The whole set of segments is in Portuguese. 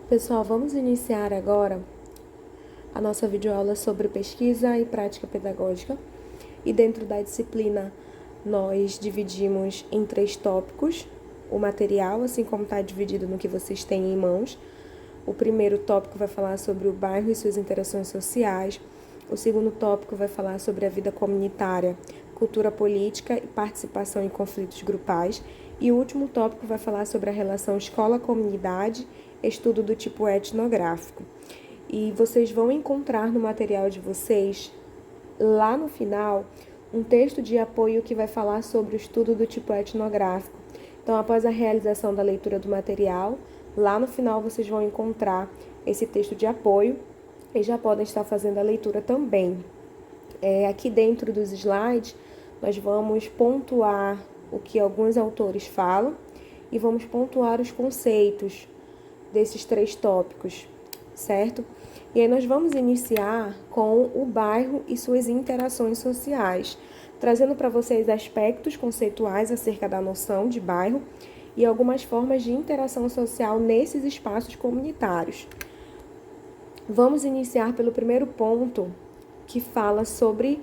Pessoal, vamos iniciar agora a nossa videoaula sobre pesquisa e prática pedagógica. E dentro da disciplina, nós dividimos em 3 tópicos o material, assim como está dividido no que vocês têm em mãos. O primeiro tópico vai falar sobre o bairro e suas interações sociais. O segundo tópico vai falar sobre a vida comunitária, cultura política e participação em conflitos grupais. E o último tópico vai falar sobre a relação escola-comunidade, estudo do tipo etnográfico. E vocês vão encontrar no material de vocês, lá no final, um texto de apoio que vai falar sobre o estudo do tipo etnográfico. Então, após a realização da leitura do material, lá no final vocês vão encontrar esse texto de apoio e já podem estar fazendo a leitura também. Aqui dentro dos slides, nós vamos pontuar o que alguns autores falam e vamos pontuar os conceitos desses 3 tópicos, certo? E aí nós vamos iniciar com o bairro e suas interações sociais, trazendo para vocês aspectos conceituais acerca da noção de bairro e algumas formas de interação social nesses espaços comunitários. Vamos iniciar pelo primeiro ponto, que fala sobre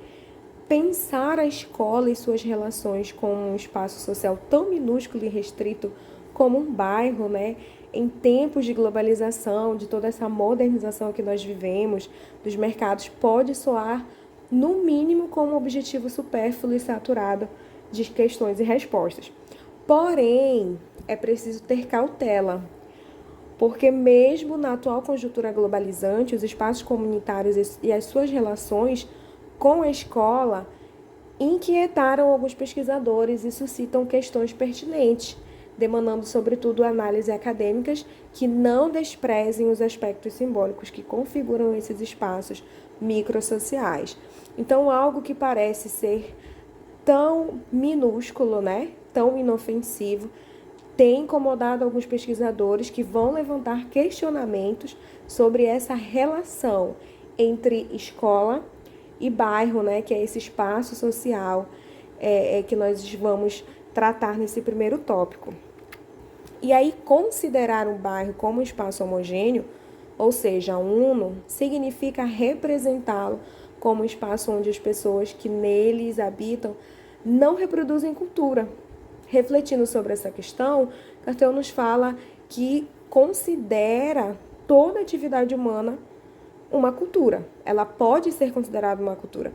pensar a escola e suas relações com um espaço social tão minúsculo e restrito como um bairro, né? Em tempos de globalização, de toda essa modernização que nós vivemos, dos mercados, pode soar, no mínimo, como um objetivo supérfluo e saturado de questões e respostas. Porém, é preciso ter cautela, porque mesmo na atual conjuntura globalizante, os espaços comunitários e as suas relações com a escola inquietaram alguns pesquisadores e suscitam questões pertinentes, demandando, sobretudo, análises acadêmicas que não desprezem os aspectos simbólicos que configuram esses espaços microsociais. Então, algo que parece ser tão minúsculo, né? Tão inofensivo, tem incomodado alguns pesquisadores que vão levantar questionamentos sobre essa relação entre escola e bairro, né, que é esse espaço social que nós vamos tratar nesse primeiro tópico. E aí, considerar um bairro como um espaço homogêneo, ou seja, uno, significa representá-lo como um espaço onde as pessoas que neles habitam não reproduzem cultura. Refletindo sobre essa questão, Cartel nos fala que considera toda atividade humana uma cultura. Ela pode ser considerada uma cultura,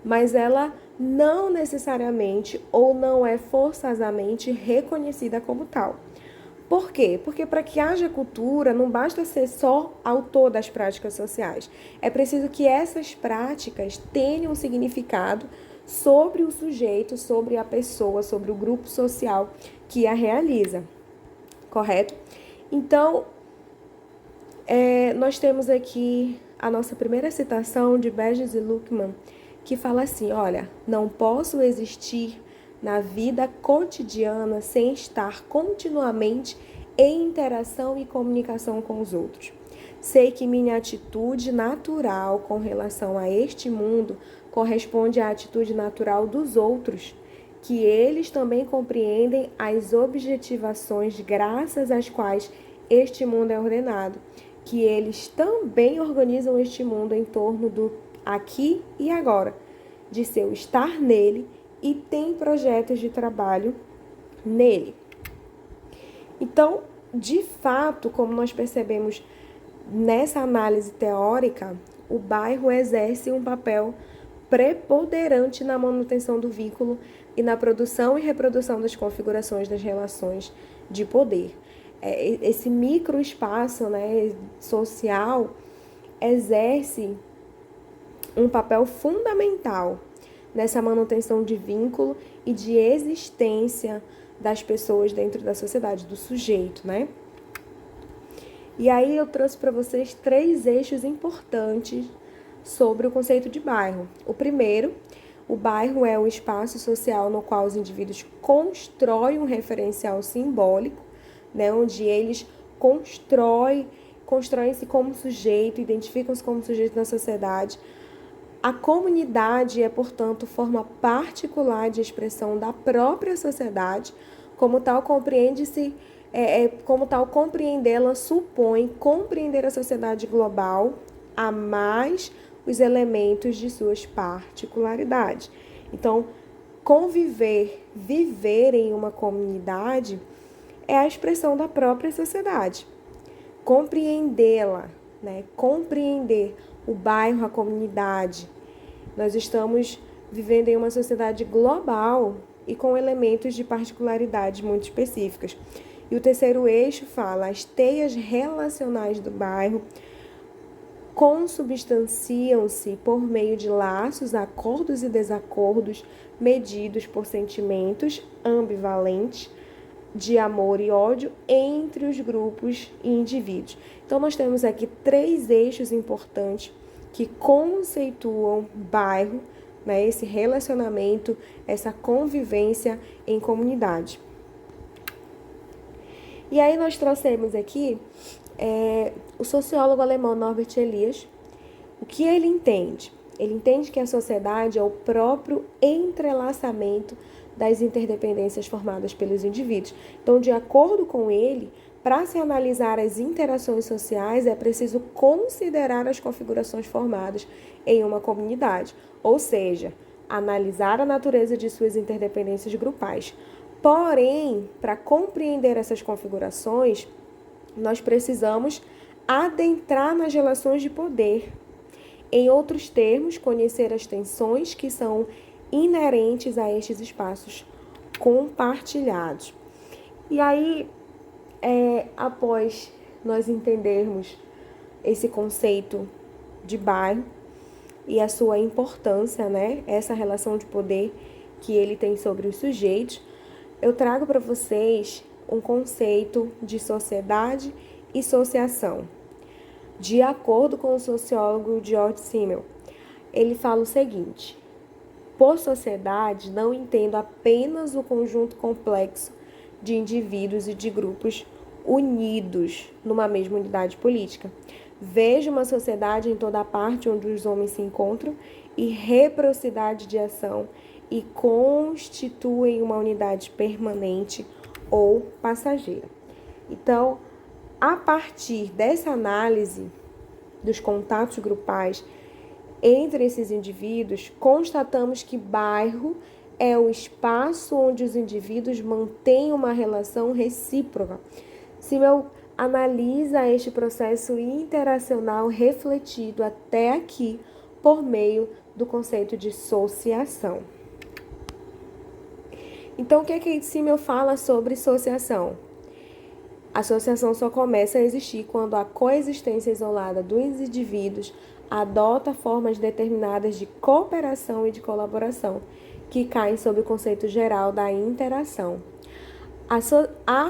mas ela não necessariamente ou não é forçosamente reconhecida como tal. Por quê? Porque para que haja cultura, não basta ser só autor das práticas sociais. É preciso que essas práticas tenham um significado sobre o sujeito, sobre a pessoa, sobre o grupo social que a realiza. Correto? Então, nós temos aqui a nossa primeira citação de Burgess e Luckmann, que fala assim, olha, não posso existir na vida cotidiana sem estar continuamente em interação e comunicação com os outros. Sei que minha atitude natural com relação a este mundo corresponde à atitude natural dos outros, que eles também compreendem as objetivações graças às quais este mundo é ordenado, que eles também organizam este mundo em torno do aqui e agora, de seu estar nele e têm projetos de trabalho nele. Então, de fato, como nós percebemos nessa análise teórica, o bairro exerce um papel preponderante na manutenção do vínculo e na produção e reprodução das configurações das relações de poder. Esse microespaço, né, social exerce um papel fundamental nessa manutenção de vínculo e de existência das pessoas dentro da sociedade, do sujeito, né? E aí eu trouxe para vocês 3 eixos importantes sobre o conceito de bairro. O primeiro, o bairro é um espaço social no qual os indivíduos constroem um referencial simbólico, né, onde eles constroem-se como sujeito, identificam-se como sujeito na sociedade. A comunidade é, portanto, forma particular de expressão da própria sociedade, como tal, compreende-se como tal, compreendê-la supõe compreender a sociedade global a mais os elementos de suas particularidades. Então, conviver, viver em uma comunidade é a expressão da própria sociedade. Compreendê-la, né? Compreender o bairro, a comunidade. Nós estamos vivendo em uma sociedade global e com elementos de particularidades muito específicas. E o terceiro eixo fala: as teias relacionais do bairro consubstanciam-se por meio de laços, acordos e desacordos medidos por sentimentos ambivalentes de amor e ódio entre os grupos e indivíduos. Então, nós temos aqui 3 eixos importantes que conceituam bairro, né, esse relacionamento, essa convivência em comunidade. E aí nós trouxemos aqui o sociólogo alemão Norbert Elias. O que ele entende? Ele entende que a sociedade é o próprio entrelaçamento das interdependências formadas pelos indivíduos. Então, de acordo com ele, para se analisar as interações sociais, é preciso considerar as configurações formadas em uma comunidade, ou seja, analisar a natureza de suas interdependências grupais. Porém, para compreender essas configurações, nós precisamos adentrar nas relações de poder. Em outros termos, conhecer as tensões que são inerentes a estes espaços compartilhados. E aí, após nós entendermos esse conceito de bairro e a sua importância, né, essa relação de poder que ele tem sobre os sujeitos, eu trago para vocês um conceito de sociedade e associação. De acordo com o sociólogo George Simmel, ele fala o seguinte: por sociedade, não entendo apenas o conjunto complexo de indivíduos e de grupos unidos numa mesma unidade política. Vejo uma sociedade em toda parte onde os homens se encontram e reciprocidade de ação e constituem uma unidade permanente ou passageira. Então, a partir dessa análise dos contatos grupais entre esses indivíduos, constatamos que bairro é o espaço onde os indivíduos mantêm uma relação recíproca. Simmel analisa este processo interacional refletido até aqui por meio do conceito de associação. Então, o que Simmel fala sobre associação? A associação só começa a existir quando a coexistência isolada dos indivíduos adota formas determinadas de cooperação e de colaboração, que caem sob o conceito geral da interação. A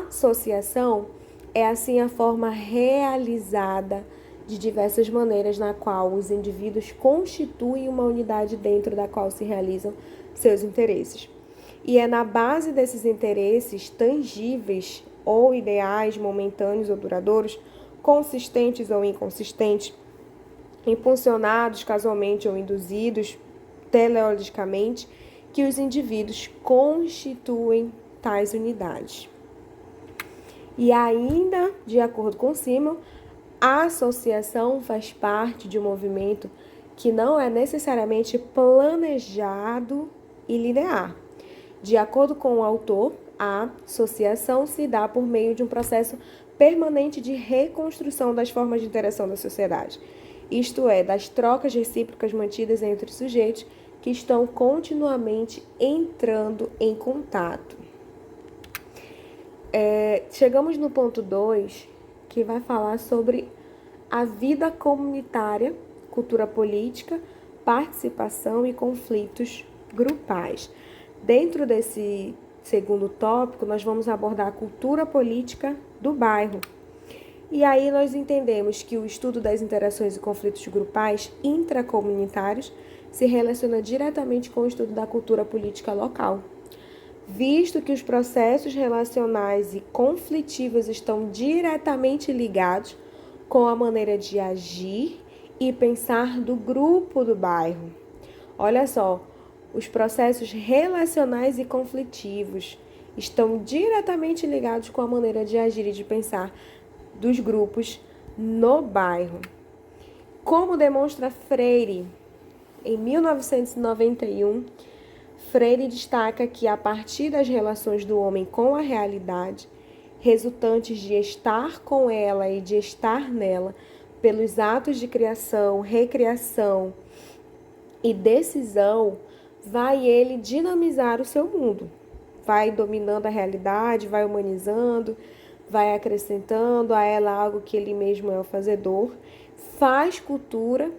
associação é, assim, a forma realizada de diversas maneiras na qual os indivíduos constituem uma unidade dentro da qual se realizam seus interesses. E é na base desses interesses tangíveis ou ideais, momentâneos ou duradouros, consistentes ou inconsistentes, impulsionados casualmente ou induzidos teleologicamente, que os indivíduos constituem tais unidades. E ainda, de acordo com Simmel, a associação faz parte de um movimento que não é necessariamente planejado e linear. De acordo com o autor, a associação se dá por meio de um processo permanente de reconstrução das formas de interação da sociedade, isto é, das trocas recíprocas mantidas entre os sujeitos que estão continuamente entrando em contato. Chegamos no ponto 2, que vai falar sobre a vida comunitária, cultura política, participação e conflitos grupais. Dentro desse segundo tópico, nós vamos abordar a cultura política do bairro. E aí nós entendemos que o estudo das interações e conflitos grupais intracomunitários se relaciona diretamente com o estudo da cultura política local, visto que os processos relacionais e conflitivos estão diretamente ligados com a maneira de agir e pensar do grupo do bairro. Olha só, os processos relacionais e conflitivos estão diretamente ligados com a maneira de agir e de pensar dos grupos no bairro. Como demonstra Freire, em 1991, Freire destaca que, a partir das relações do homem com a realidade, resultantes de estar com ela e de estar nela, pelos atos de criação, recriação e decisão, vai ele dinamizar o seu mundo. Vai dominando a realidade, vai humanizando, vai acrescentando a ela algo que ele mesmo é o fazedor, faz cultura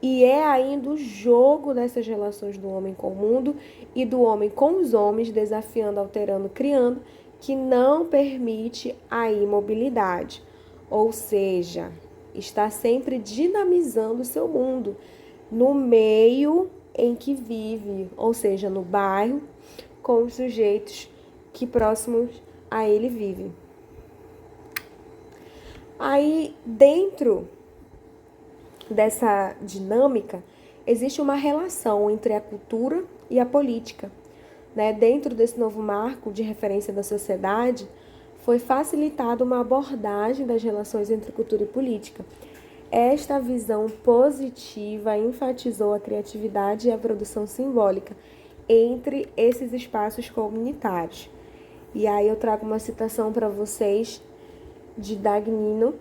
e é ainda o jogo dessas relações do homem com o mundo e do homem com os homens, desafiando, alterando, criando, que não permite a imobilidade. Ou seja, está sempre dinamizando o seu mundo no meio em que vive, ou seja, no bairro, com os sujeitos que próximos a ele vivem. Aí, dentro dessa dinâmica, existe uma relação entre a cultura e a política. Dentro desse novo marco de referência da sociedade, foi facilitada uma abordagem das relações entre cultura e política. Esta visão positiva enfatizou a criatividade e a produção simbólica entre esses espaços comunitários. E aí eu trago uma citação para vocês de Dagnino,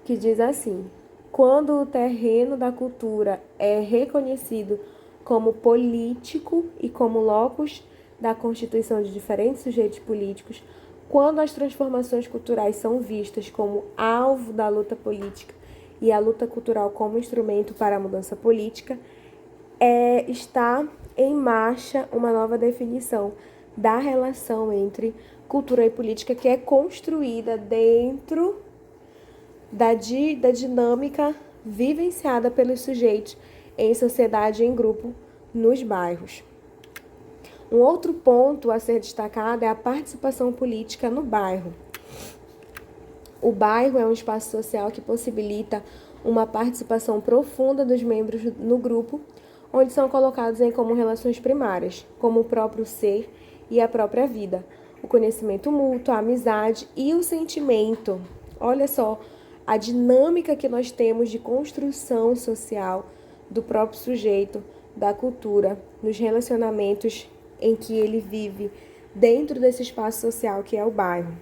que diz assim: quando o terreno da cultura é reconhecido como político e como locus da constituição de diferentes sujeitos políticos, quando as transformações culturais são vistas como alvo da luta política e a luta cultural como instrumento para a mudança política, está em marcha uma nova definição da relação entre cultura e política, que é construída dentro da dinâmica vivenciada pelos sujeitos em sociedade e em grupo nos bairros. Um outro ponto a ser destacado é a participação política no bairro. O bairro é um espaço social que possibilita uma participação profunda dos membros no grupo, onde são colocados em comum relações primárias, como o próprio ser e a própria vida, o conhecimento mútuo, a amizade e o sentimento. Olha só a dinâmica que nós temos de construção social do próprio sujeito, da cultura, nos relacionamentos em que ele vive dentro desse espaço social que é o bairro.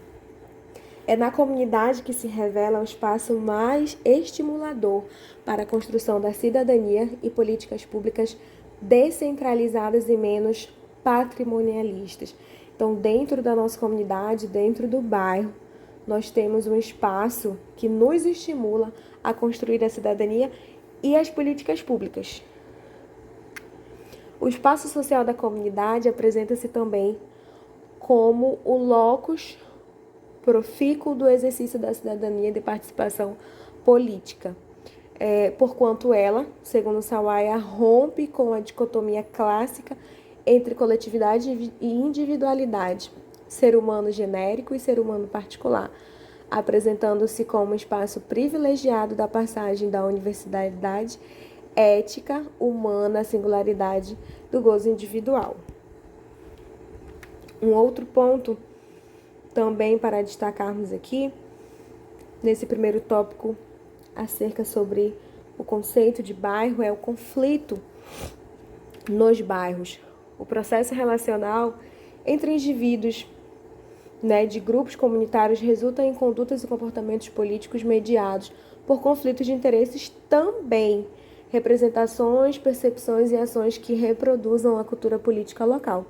É na comunidade que se revela um espaço mais estimulador para a construção da cidadania e políticas públicas descentralizadas e menos patrimonialistas. Então, dentro da nossa comunidade, dentro do bairro, nós temos um espaço que nos estimula a construir a cidadania e as políticas públicas. O espaço social da comunidade apresenta-se também como o locus profícuo do exercício da cidadania e de participação política, porquanto ela, segundo Sawaia, rompe com a dicotomia clássica entre coletividade e individualidade, ser humano genérico e ser humano particular, apresentando-se como espaço privilegiado da passagem da universalidade ética humana à singularidade do gozo individual. Um outro ponto também para destacarmos aqui, nesse primeiro tópico acerca sobre o conceito de bairro, é o conflito nos bairros. O processo relacional entre indivíduos, de grupos comunitários resulta em condutas e comportamentos políticos mediados por conflitos de interesses também, representações, percepções e ações que reproduzam a cultura política local.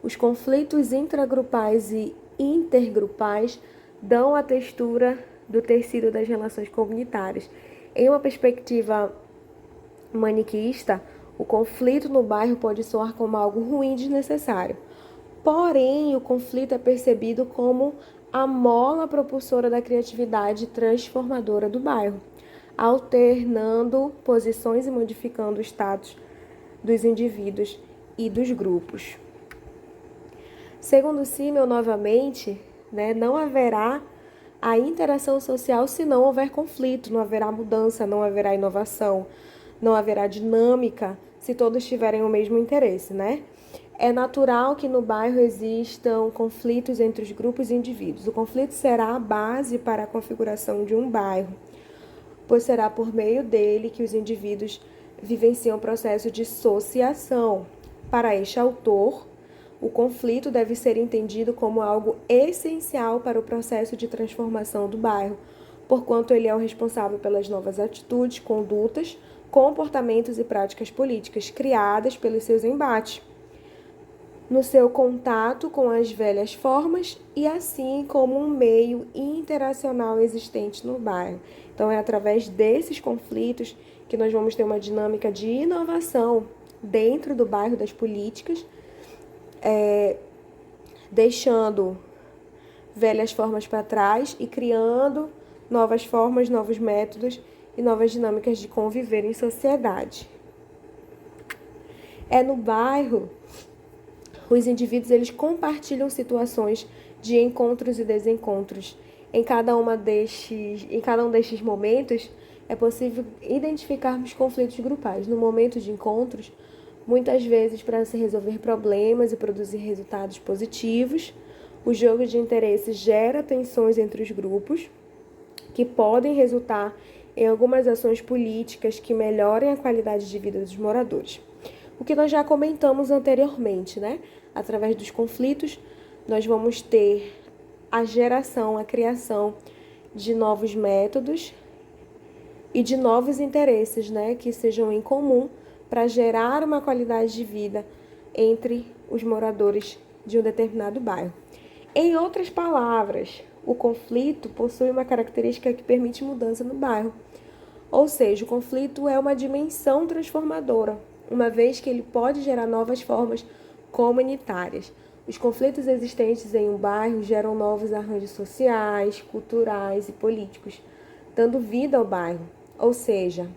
Os conflitos intragrupais e intergrupais dão a textura do tecido das relações comunitárias. Em uma perspectiva maniqueísta, o conflito no bairro pode soar como algo ruim e desnecessário. Porém, o conflito é percebido como a mola propulsora da criatividade transformadora do bairro, alternando posições e modificando o status dos indivíduos e dos grupos. Segundo Simmel, novamente, não haverá a interação social se não houver conflito, não haverá mudança, não haverá inovação, não haverá dinâmica se todos tiverem o mesmo interesse, É natural que no bairro existam conflitos entre os grupos e indivíduos. O conflito será a base para a configuração de um bairro, pois será por meio dele que os indivíduos vivenciam o processo de sociação. Para este autor, o conflito deve ser entendido como algo essencial para o processo de transformação do bairro, porquanto ele é o responsável pelas novas atitudes, condutas, comportamentos e práticas políticas criadas pelos seus embates, no seu contato com as velhas formas e assim como um meio interacional existente no bairro. Então, é através desses conflitos que nós vamos ter uma dinâmica de inovação dentro do bairro das políticas, deixando velhas formas para trás e criando novas formas, novos métodos e novas dinâmicas de conviver em sociedade. É no bairro, os indivíduos eles compartilham situações de encontros e desencontros. Em cada um destes momentos, é possível identificarmos conflitos grupais. No momento de encontros, muitas vezes para se resolver problemas e produzir resultados positivos, o jogo de interesses gera tensões entre os grupos, que podem resultar em algumas ações políticas que melhorem a qualidade de vida dos moradores. O que nós já comentamos anteriormente, né? Através dos conflitos, nós vamos ter a geração, a criação de novos métodos e de novos interesses, né? Que sejam em comum para gerar uma qualidade de vida entre os moradores de um determinado bairro. Em outras palavras, o conflito possui uma característica que permite mudança no bairro. Ou seja, o conflito é uma dimensão transformadora, uma vez que ele pode gerar novas formas comunitárias. Os conflitos existentes em um bairro geram novos arranjos sociais, culturais e políticos, dando vida ao bairro. Ou seja,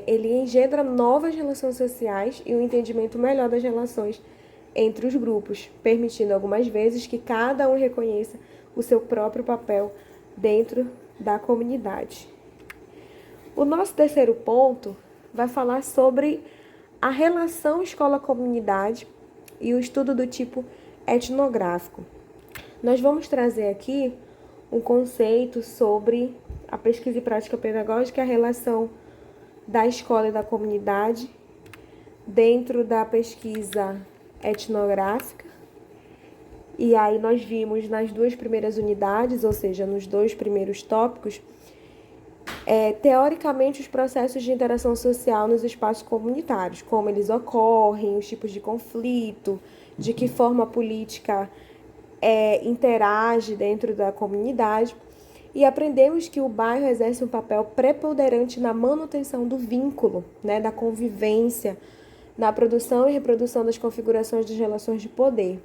ele engendra novas relações sociais e um entendimento melhor das relações entre os grupos, permitindo algumas vezes que cada um reconheça o seu próprio papel dentro da comunidade. O nosso terceiro ponto vai falar sobre a relação escola-comunidade e o estudo do tipo etnográfico. Nós vamos trazer aqui um conceito sobre a pesquisa e prática pedagógica e a relação da escola e da comunidade dentro da pesquisa etnográfica. E aí nós vimos nas duas primeiras unidades, ou seja, nos dois primeiros tópicos, teoricamente os processos de interação social nos espaços comunitários, como eles ocorrem, os tipos de conflito, de que forma a política interage dentro da comunidade. E aprendemos que o bairro exerce um papel preponderante na manutenção do vínculo, né, da convivência, na produção e reprodução das configurações das relações de poder.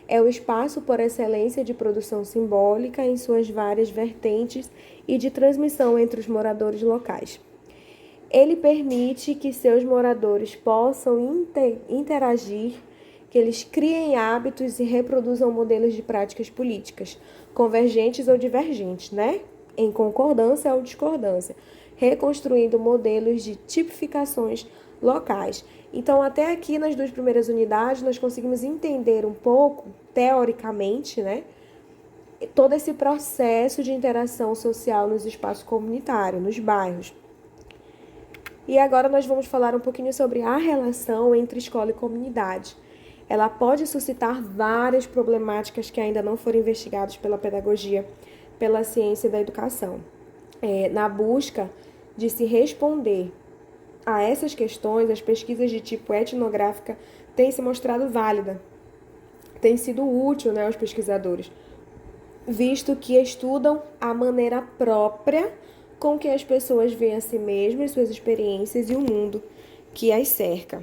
É o espaço por excelência de produção simbólica em suas várias vertentes e de transmissão entre os moradores locais. Ele permite que seus moradores possam interagir, que eles criem hábitos e reproduzam modelos de práticas políticas, convergentes ou divergentes, né? Em concordância ou discordância, reconstruindo modelos de tipificações locais. Então, até aqui nas duas primeiras unidades, nós conseguimos entender um pouco, teoricamente, né, todo esse processo de interação social nos espaços comunitários, nos bairros. E agora nós vamos falar um pouquinho sobre a relação entre escola e comunidade. Ela pode suscitar várias problemáticas que ainda não foram investigadas pela pedagogia, pela ciência da educação. Na busca de se responder a essas questões, as pesquisas de tipo etnográfica têm se mostrado válida, tem sido útil, né, aos pesquisadores, visto que estudam a maneira própria com que as pessoas veem a si mesmas, suas experiências e o mundo que as cerca.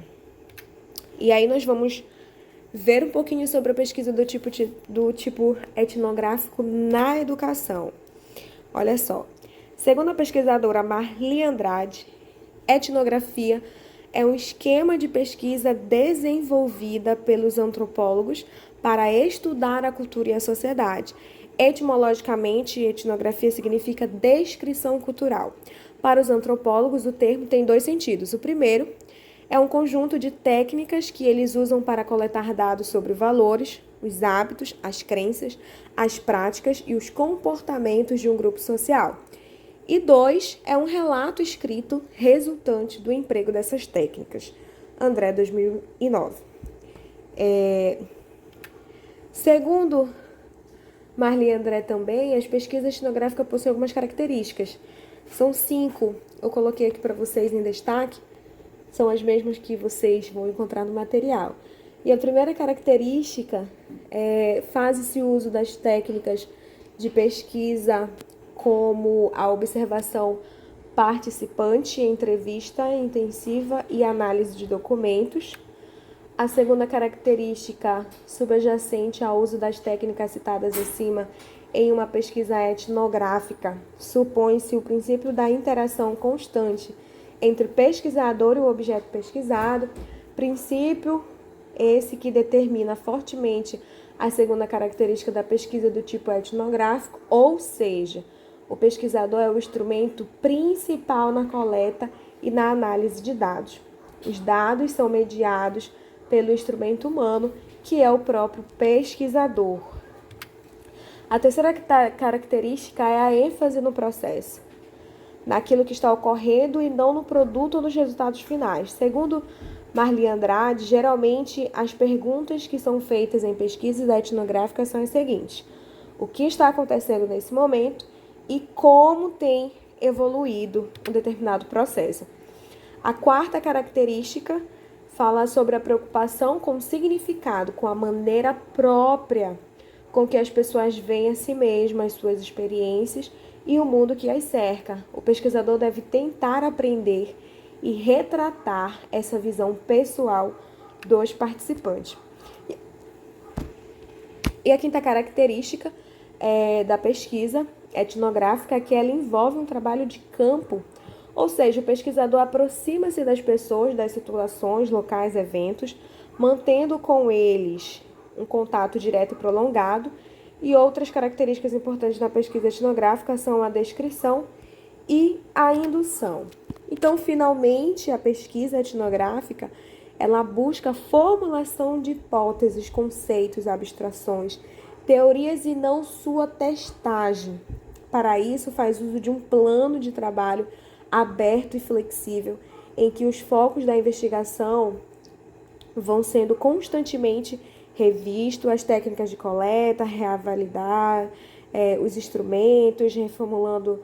E aí nós vamos ver um pouquinho sobre a pesquisa do tipo etnográfico na educação. Olha só, segundo a pesquisadora Marli Andrade, etnografia é um esquema de pesquisa desenvolvida pelos antropólogos para estudar a cultura e a sociedade. Etimologicamente, etnografia significa descrição cultural. Para os antropólogos, o termo tem dois sentidos. O primeiro É um conjunto de técnicas que eles usam para coletar dados sobre valores, os hábitos, as crenças, as práticas e os comportamentos de um grupo social. E 2 é um relato escrito resultante do emprego dessas técnicas. André, 2009. Segundo Marli e André também, as pesquisas etnográficas possuem algumas características. São 5, eu coloquei aqui para vocês em destaque, são as mesmas que vocês vão encontrar no material. E a primeira característica é faz-se uso das técnicas de pesquisa como a observação participante, entrevista intensiva e análise de documentos. A segunda característica subjacente ao uso das técnicas citadas acima em uma pesquisa etnográfica supõe-se o princípio da interação constante entre pesquisador e o objeto pesquisado, princípio esse que determina fortemente a segunda característica da pesquisa do tipo etnográfico, ou seja, o pesquisador é o instrumento principal na coleta e na análise de dados. Os dados são mediados pelo instrumento humano, que é o próprio pesquisador. A terceira característica é a ênfase no processo, naquilo que está ocorrendo e não no produto ou nos resultados finais. Segundo Marli Andrade, geralmente as perguntas que são feitas em pesquisas etnográficas são as seguintes: o que está acontecendo nesse momento e como tem evoluído um determinado processo. A quarta característica fala sobre a preocupação com o significado, com a maneira própria com que as pessoas veem a si mesmas, suas experiências e o mundo que as cerca. O pesquisador deve tentar aprender e retratar essa visão pessoal dos participantes. E a quinta característica da pesquisa etnográfica é que ela envolve um trabalho de campo, ou seja, o pesquisador aproxima-se das pessoas, das situações, locais, eventos, mantendo com eles um contato direto e prolongado. E outras características importantes da pesquisa etnográfica são a descrição e a indução. Então, finalmente, a pesquisa etnográfica, ela busca a formulação de hipóteses, conceitos, abstrações, teorias e não sua testagem. Para isso, faz uso de um plano de trabalho aberto e flexível, em que os focos da investigação vão sendo constantemente revistos, as técnicas de coleta, reavaliar os instrumentos, reformulando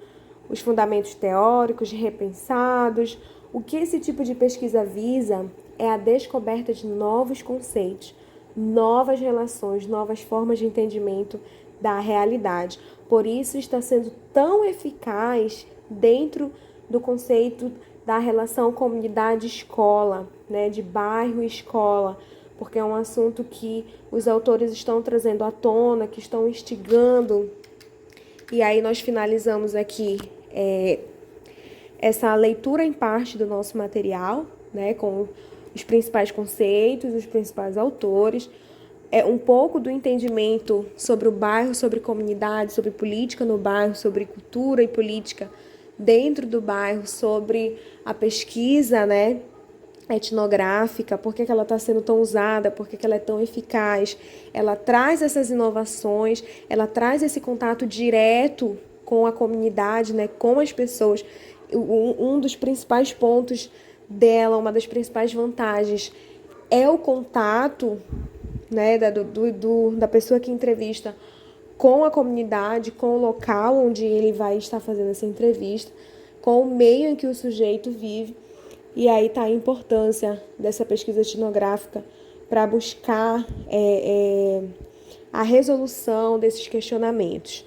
os fundamentos teóricos, repensados. O que esse tipo de pesquisa visa é a descoberta de novos conceitos, novas relações, novas formas de entendimento da realidade. Por isso está sendo tão eficaz dentro do conceito da relação comunidade-escola, né, de bairro-escola, porque é um assunto que os autores estão trazendo à tona, que estão instigando. E aí nós finalizamos aqui essa leitura em parte do nosso material, né, com os principais conceitos, os principais autores, um pouco do entendimento sobre o bairro, sobre comunidade, sobre política no bairro, sobre cultura e política dentro do bairro, sobre a pesquisa, né, etnográfica, por que ela está sendo tão usada, por que ela é tão eficaz. Ela traz essas inovações, ela traz esse contato direto com a comunidade, né, com as pessoas. Um dos principais pontos dela, uma das principais vantagens é o contato, né, da pessoa que entrevista com a comunidade, com o local onde ele vai estar fazendo essa entrevista, com o meio em que o sujeito vive. E aí está a importância dessa pesquisa etnográfica para buscar a resolução desses questionamentos.